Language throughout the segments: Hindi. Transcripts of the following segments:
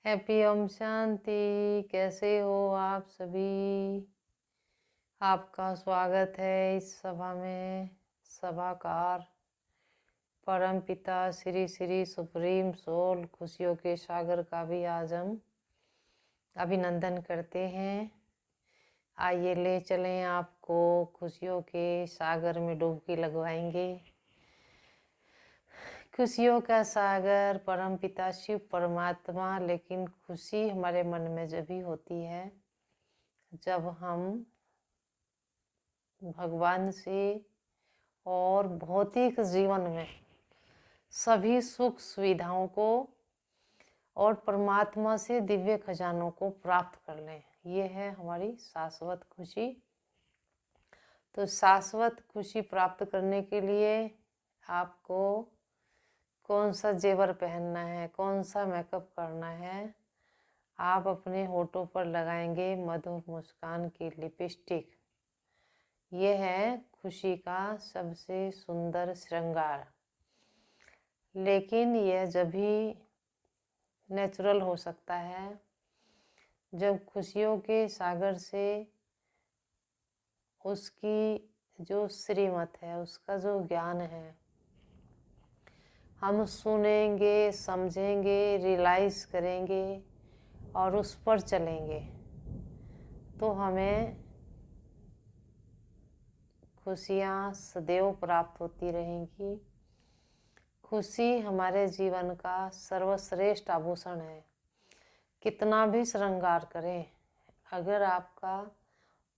हैप्पी ओम शांति। कैसे हो आप सभी? आपका स्वागत है इस सभा में। सभाकार परम पिता श्री श्री सुप्रीम सोल खुशियों के सागर का भी आज हम अभिनंदन करते हैं। आइए ले चलें आपको खुशियों के सागर में डुबकी लगवाएंगे। खुशियों का सागर परम पिता शिव परमात्मा। लेकिन खुशी हमारे मन में जब भी होती है जब हम भगवान से और भौतिक जीवन में सभी सुख सुविधाओं को और परमात्मा से दिव्य खजानों को प्राप्त कर लें, ये है हमारी शाश्वत खुशी। तो शाश्वत खुशी प्राप्त करने के लिए आपको कौन सा जेवर पहनना है, कौन सा मेकअप करना है, आप अपने होठों पर लगाएंगे मधुर मुस्कान की लिपस्टिक। ये है खुशी का सबसे सुंदर श्रृंगार। लेकिन यह जब भी नेचुरल हो सकता है जब खुशियों के सागर से उसकी जो श्रीमत है, उसका जो ज्ञान है, हम सुनेंगे, समझेंगे, रियलाइज करेंगे और उस पर चलेंगे तो हमें खुशियाँ सदैव प्राप्त होती रहेंगी। खुशी हमारे जीवन का सर्वश्रेष्ठ आभूषण है। कितना भी श्रृंगार करें, अगर आपका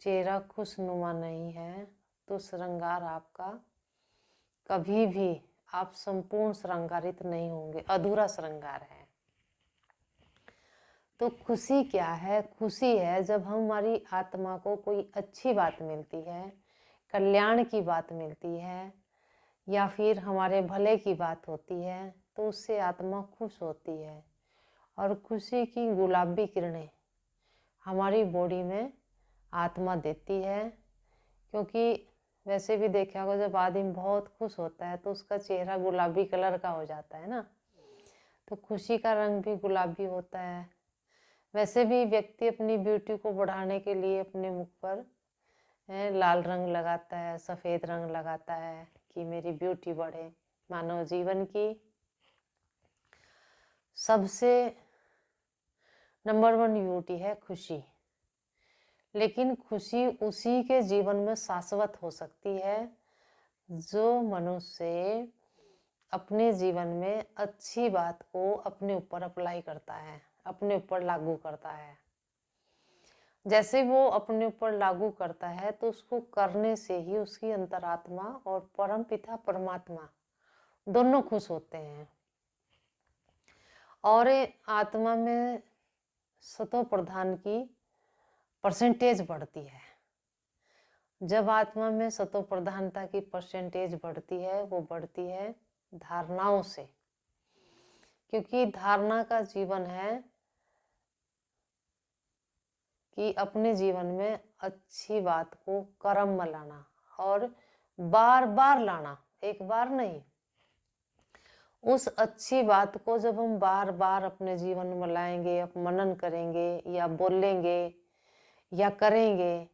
चेहरा खुशनुमा नहीं है तो श्रृंगार आपका कभी भी आप संपूर्ण श्रृंगारित नहीं होंगे, अधूरा श्रृंगार है। तो खुशी क्या है? खुशी है जब हमारी आत्मा को कोई अच्छी बात मिलती है, कल्याण की बात मिलती है या फिर हमारे भले की बात होती है तो उससे आत्मा खुश होती है। और खुशी की गुलाबी किरणें हमारी बॉडी में आत्मा देती है। क्योंकि वैसे भी देखा होगा जब आदमी बहुत खुश होता है तो उसका चेहरा गुलाबी कलर का हो जाता है ना, तो खुशी का रंग भी गुलाबी होता है। वैसे भी व्यक्ति अपनी ब्यूटी को बढ़ाने के लिए अपने मुख पर लाल रंग लगाता है, सफ़ेद रंग लगाता है कि मेरी ब्यूटी बढ़े। मानव जीवन की सबसे नंबर 1 ब्यूटी है खुशी। लेकिन खुशी उसी के जीवन में शाश्वत हो सकती है जो मनुष्य अपने जीवन में अच्छी बात को अपने ऊपर अप्लाई करता है, अपने ऊपर लागू करता है। जैसे वो अपने ऊपर लागू करता है तो उसको करने से ही उसकी अंतरात्मा और परम पिता परमात्मा दोनों खुश होते हैं और आत्मा में सतो प्रधान की परसेंटेज बढ़ती है। जब आत्मा में सतो प्रधानता की परसेंटेज बढ़ती है, वो बढ़ती है धारणाओं से। क्योंकि धारणा का जीवन है कि अपने जीवन में अच्छी बात को कर्म में लाना और बार बार लाना, एक बार नहीं। उस अच्छी बात को जब हम बार बार अपने जीवन में लाएंगे, मनन करेंगे या बोलेंगे या करेंगे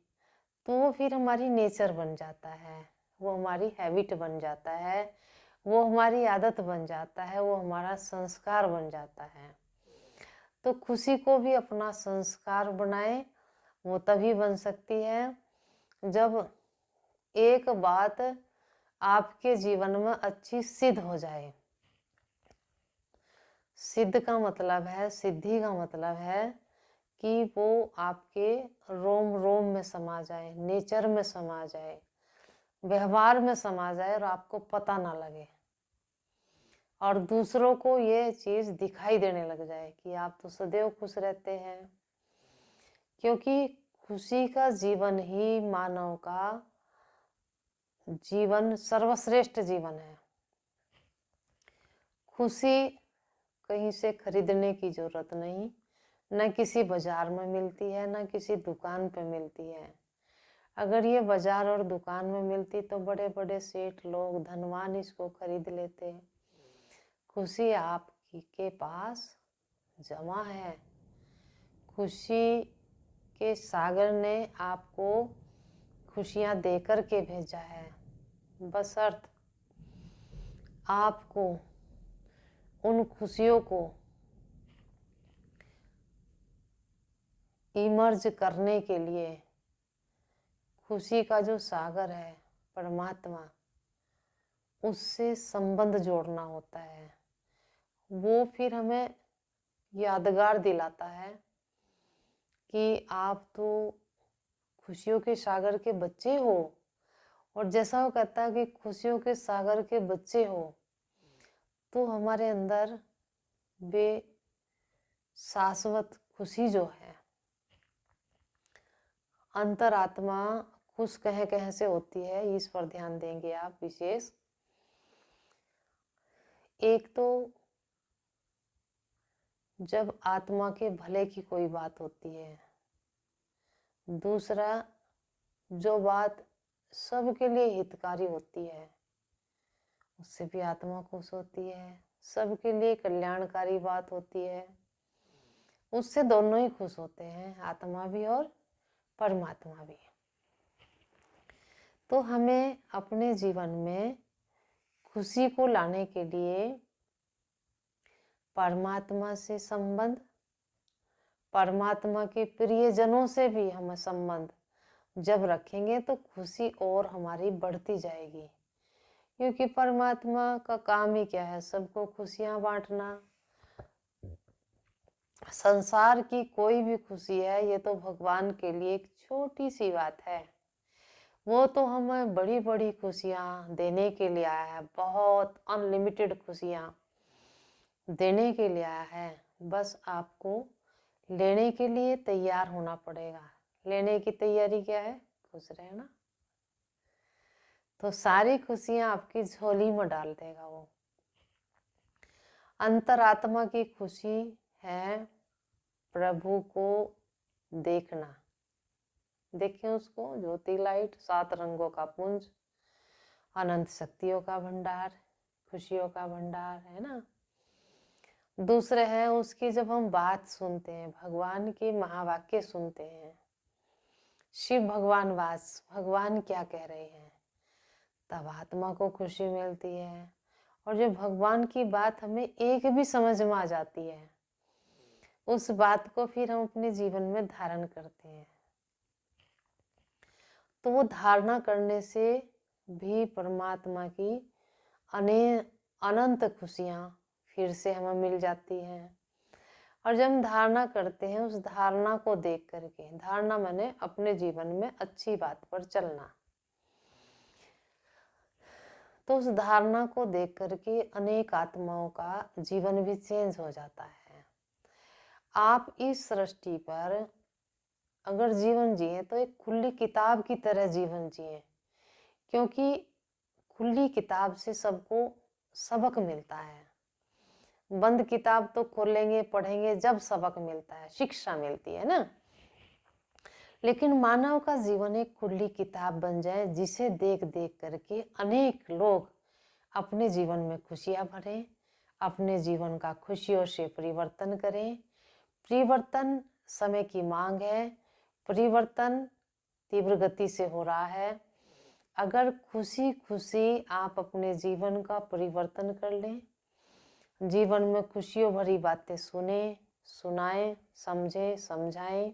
तो वो फिर हमारी नेचर बन जाता है, वो हमारी हैबिट बन जाता है, वो हमारी आदत बन जाता है, वो हमारा संस्कार बन जाता है। तो खुशी को भी अपना संस्कार बनाए, वो तभी बन सकती है जब एक बात आपके जीवन में अच्छी सिद्ध हो जाए। सिद्ध का मतलब है, सिद्धि का मतलब है कि वो आपके रोम रोम में समा जाए, नेचर में समा जाए, व्यवहार में समा जाए और आपको पता ना लगे और दूसरों को ये चीज़ दिखाई देने लग जाए कि आप तो सदैव खुश रहते हैं। क्योंकि खुशी का जीवन ही मानव का जीवन सर्वश्रेष्ठ जीवन है। खुशी कहीं से खरीदने की जरूरत नहीं, न किसी बाजार में मिलती है, न किसी दुकान पे मिलती है। अगर ये बाजार और दुकान में मिलती तो बड़े बड़े सेठ लोग, धनवान इसको खरीद लेते। खुशी आपके पास जमा है। खुशी के सागर ने आपको खुशियाँ देकर के भेजा है, बशर्त आपको उन खुशियों को इमर्ज करने के लिए खुशी का जो सागर है परमात्मा, उससे संबंध जोड़ना होता है। वो फिर हमें यादगार दिलाता है कि आप तो खुशियों के सागर के बच्चे हो। और जैसा वो कहता है कि खुशियों के सागर के बच्चे हो, तो हमारे अंदर वे शाश्वत खुशी जो है, अंतरात्मा खुश कह कह से होती है, इस पर ध्यान देंगे आप विशेष। एक तो जब आत्मा के भले की कोई बात होती है, दूसरा जो बात सबके लिए हितकारी होती है, उससे भी आत्मा खुश होती है। सबके लिए कल्याणकारी बात होती है, उससे दोनों ही खुश होते हैं, आत्मा भी और परमात्मा भी। तो हमें अपने जीवन में खुशी को लाने के लिए परमात्मा से संबंध, परमात्मा के प्रियजनों से भी हम संबंध जब रखेंगे तो खुशी और हमारी बढ़ती जाएगी। क्योंकि परमात्मा का काम ही क्या है? सबको खुशियां बांटना। संसार की कोई भी खुशी है, ये तो भगवान के लिए एक छोटी सी बात है। वो तो हमें बड़ी बड़ी खुशियां देने के लिए आया है, बहुत अनलिमिटेड खुशियां देने के लिए आया है। बस आपको लेने के लिए तैयार होना पड़ेगा। लेने की तैयारी क्या है? खुश रहना। तो सारी खुशियां आपकी झोली में डाल देगा वो। अंतरात्मा की खुशी है प्रभु को देखना। देखें उसको, ज्योति लाइट, 7 रंगों का पुंज, अनंत शक्तियों का भंडार, खुशियों का भंडार, है ना। दूसरे है उसकी जब हम बात सुनते हैं, भगवान के महावाक्य सुनते हैं, शिव भगवान वास, भगवान क्या कह रहे हैं, तब आत्मा को खुशी मिलती है। और जो भगवान की बात हमें एक भी समझ में आ जाती है, उस बात को फिर हम अपने जीवन में धारण करते हैं। तो वो धारणा करने से भी परमात्मा की अनंत खुशियां फिर से हमें मिल जाती हैं। और जब हम धारणा करते हैं, उस धारणा को देख करके, धारणा माने अपने जीवन में अच्छी बात पर चलना, तो उस धारणा को देख करके अनेक आत्माओं का जीवन भी चेंज हो जाता है। आप इस सृष्टि पर अगर जीवन जिए तो एक खुली किताब की तरह जीवन जिए, क्योंकि खुली किताब से सबको सबक मिलता है। बंद किताब तो खोलेंगे पढ़ेंगे जब सबक मिलता है, शिक्षा मिलती है ना। लेकिन मानव का जीवन एक खुली किताब बन जाए, जिसे देख देख करके अनेक लोग अपने जीवन में खुशियां भरें, अपने जीवन का खुशियों से परिवर्तन करें। परिवर्तन समय की मांग है, परिवर्तन तीव्र गति से हो रहा है। अगर खुशी खुशी आप अपने जीवन का परिवर्तन कर लें, जीवन में खुशियों भरी बातें सुने, सुनाएं, समझें, समझाएं।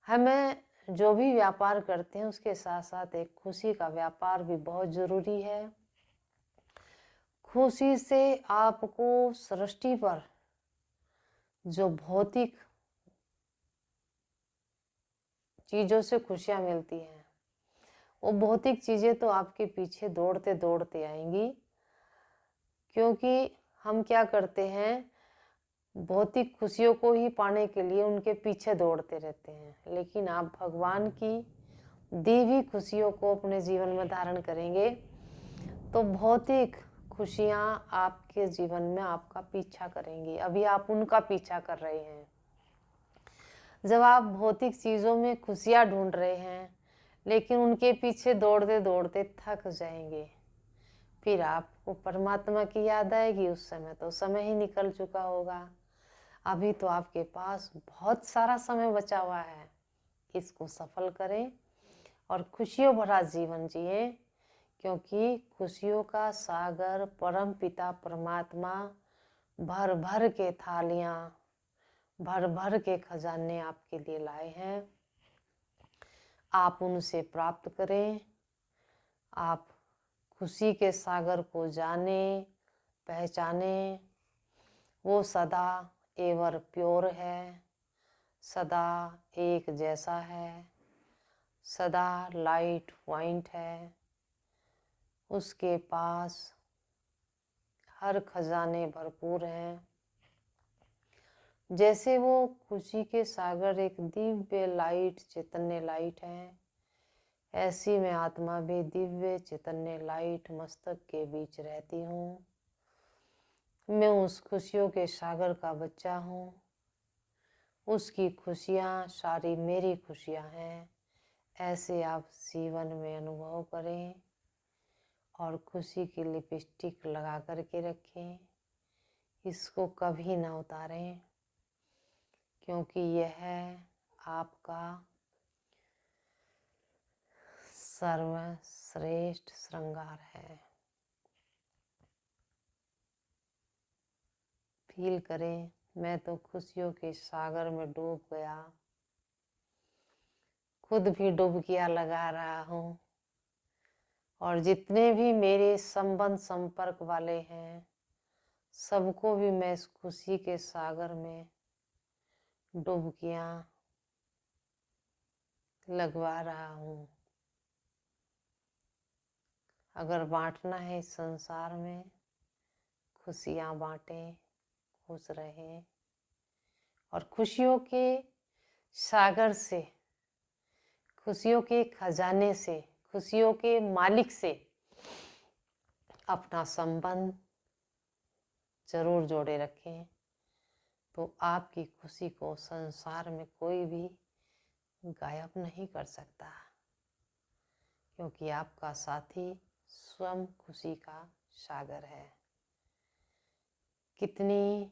हमें जो भी व्यापार करते हैं उसके साथ साथ एक खुशी का व्यापार भी बहुत जरूरी है। खुशी से आपको सृष्टि पर जो भौतिक चीजों से खुशियां मिलती हैं, वो भौतिक चीजें तो आपके पीछे दौड़ते दौड़ते आएंगी। क्योंकि हम क्या करते हैं, भौतिक खुशियों को ही पाने के लिए उनके पीछे दौड़ते रहते हैं। लेकिन आप भगवान की दी हुई खुशियों को अपने जीवन में धारण करेंगे तो भौतिक खुशियां आपके जीवन में आपका पीछा करेंगी। अभी आप उनका पीछा कर रहे हैं। जब आप भौतिक चीजों में खुशियां ढूंढ रहे हैं, लेकिन उनके पीछे दौड़ते दौड़ते थक जाएंगे, फिर आपको परमात्मा की याद आएगी, उस समय तो समय ही निकल चुका होगा। अभी तो आपके पास बहुत सारा समय बचा हुआ है, इसको सफल करें और खुशियों भरा जीवन जिए, क्योंकि खुशियों का सागर परम पिता परमात्मा भर भर के थालियाँ, भर भर के खजाने आपके लिए लाए हैं। आप उनसे प्राप्त करें। आप खुशी के सागर को जाने, पहचाने। वो सदा एवर प्योर है, सदा एक जैसा है, सदा लाइट पॉइंट है। उसके पास हर खजाने भरपूर हैं। जैसे वो खुशी के सागर एक दिव्य लाइट, चैतन्य लाइट है, ऐसी मैं आत्मा भी दिव्य चैतन्य लाइट मस्तक के बीच रहती हूँ। मैं उस खुशियों के सागर का बच्चा हूँ। उसकी खुशियाँ सारी मेरी खुशियाँ हैं। ऐसे आप जीवन में अनुभव करें और खुशी की लिपस्टिक लगा करके रखें। इसको कभी ना उतारें, क्योंकि यह आपका सर्वश्रेष्ठ श्रृंगार है। फील करें, मैं तो खुशियों के सागर में डूब गया, खुद भी डुबकियां लगा रहा हूँ, और जितने भी मेरे संबंध संपर्क वाले हैं सबको भी मैं इस खुशी के सागर में डुबकियां लगवा रहा हूँ। अगर बांटना है इस संसार में, खुशियाँ बांटें, खुश रहें और खुशियों के सागर से, खुशियों के खजाने से, खुशियों के मालिक से अपना संबंध जरूर जोड़े रखें। तो आपकी खुशी को संसार में कोई भी गायब नहीं कर सकता, क्योंकि आपका साथी स्वयं खुशी का सागर है। कितनी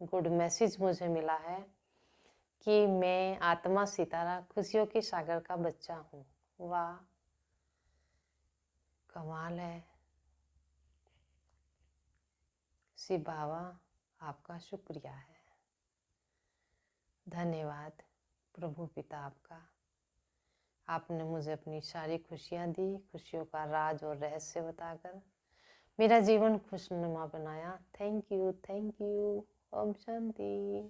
गुड मैसेज मुझे मिला है कि मैं आत्मा सितारा खुशियों के सागर का बच्चा हूँ। वाह, कमाल है। शिव बाबा आपका शुक्रिया है, धन्यवाद प्रभु पिता आपका। आपने मुझे अपनी सारी खुशियाँ दी, खुशियों का राज और रहस्य बताकर मेरा जीवन खुशनुमा बनाया। Thank you, thank you. ओम शांति।